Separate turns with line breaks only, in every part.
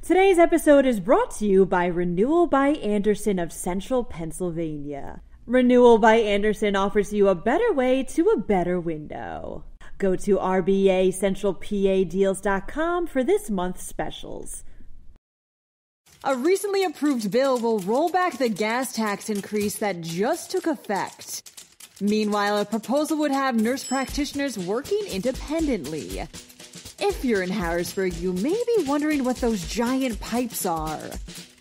Today's episode is brought to you by Renewal by Andersen of Central Pennsylvania. Renewal by Andersen offers you a better way to a better window. Go to rbacentralpadeals.com for this month's specials. A recently approved bill will roll back the gas tax increase that just took effect. Meanwhile, a proposal would have nurse practitioners working independently. If you're in Harrisburg, you may be wondering what those giant pipes are.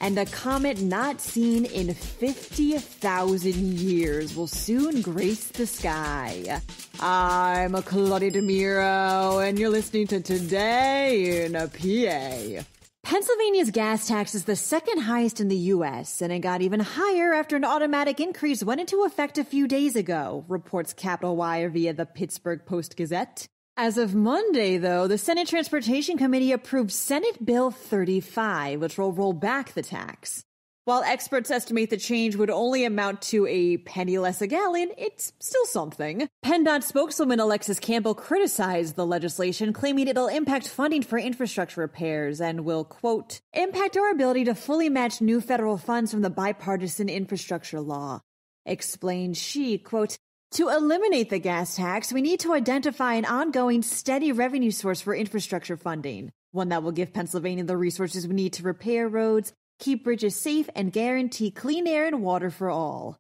And a comet not seen in 50,000 years will soon grace the sky. I'm Claudia Dimuro, and you're listening to Today in a PA. Pennsylvania's gas tax is the second highest in the U.S., and it got even higher after an automatic increase went into effect a few days ago, reports Capitol Wire via the Pittsburgh Post-Gazette. As of Monday, though, the Senate Transportation Committee approved Senate Bill 35, which will roll back the tax. While experts estimate the change would only amount to a penny less a gallon, it's still something. PennDOT spokeswoman Alexis Campbell criticized the legislation, claiming it'll impact funding for infrastructure repairs and will, quote, impact our ability to fully match new federal funds from the bipartisan infrastructure law. Explained she, quote, to eliminate the gas tax, we need to identify an ongoing, steady revenue source for infrastructure funding, one that will give Pennsylvania the resources we need to repair roads, keep bridges safe, and guarantee clean air and water for all.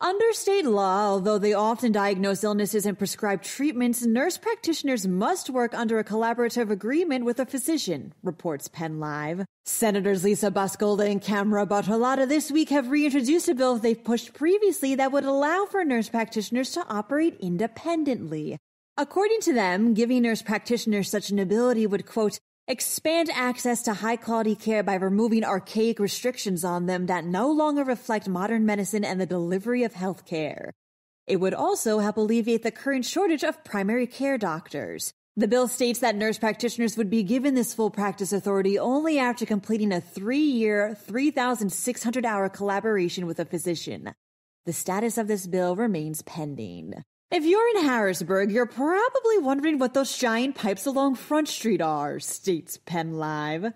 Under state law, although they often diagnose illnesses and prescribe treatments, nurse practitioners must work under a collaborative agreement with a physician, reports PennLive. Senators Lisa Boscolda and Camera Bartolotta this week have reintroduced a bill they've pushed previously that would allow for nurse practitioners to operate independently. According to them, giving nurse practitioners such an ability would, quote, expand access to high-quality care by removing archaic restrictions on them that no longer reflect modern medicine and the delivery of health care. It would also help alleviate the current shortage of primary care doctors. The bill states that nurse practitioners would be given this full practice authority only after completing a 3-year, 3,600-hour collaboration with a physician. The status of this bill remains pending. If you're in Harrisburg, you're probably wondering what those giant pipes along Front Street are, states PennLive.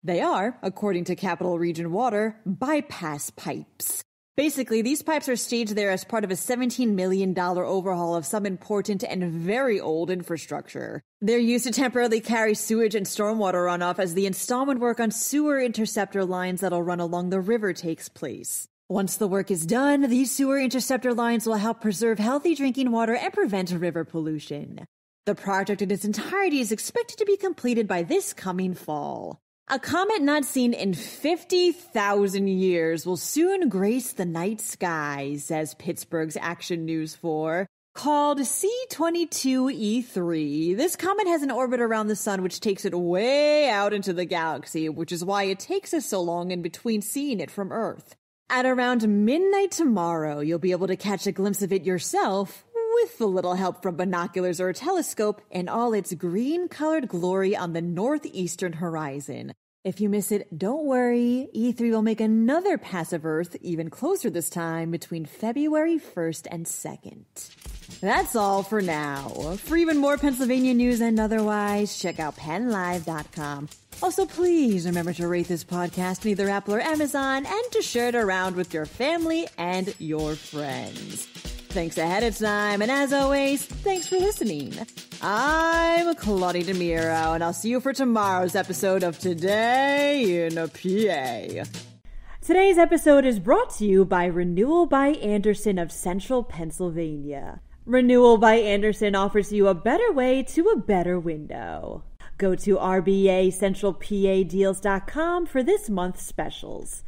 They are, according to Capital Region Water, bypass pipes. Basically, these pipes are staged there as part of a $17 million overhaul of some important and very old infrastructure. They're used to temporarily carry sewage and stormwater runoff as the installment work on sewer interceptor lines that'll run along the river takes place. Once the work is done, these sewer interceptor lines will help preserve healthy drinking water and prevent river pollution. The project in its entirety is expected to be completed by this coming fall. A comet not seen in 50,000 years will soon grace the night sky, says Pittsburgh's Action News 4. Called C22E3, this comet has an orbit around the sun which takes it way out into the galaxy, which is why it takes us so long in between seeing it from Earth. At around midnight tomorrow, you'll be able to catch a glimpse of it yourself, with a little help from binoculars or a telescope, in all its green-colored glory on the northeastern horizon. If you miss it, don't worry. E3 will make another pass of Earth, even closer this time, between February 1st and 2nd. That's all for now. For even more Pennsylvania news and otherwise, check out PennLive.com. Also, please remember to rate this podcast in either Apple or Amazon and to share it around with your family and your friends. Thanks ahead of time, and as always, thanks for listening. I'm Claudia Dimuro, and I'll see you for tomorrow's episode of Today in a PA. Today's episode is brought to you by Renewal by Andersen of Central Pennsylvania. Renewal by Andersen offers you a better way to a better window. Go to rbacentralpadeals.com for this month's specials.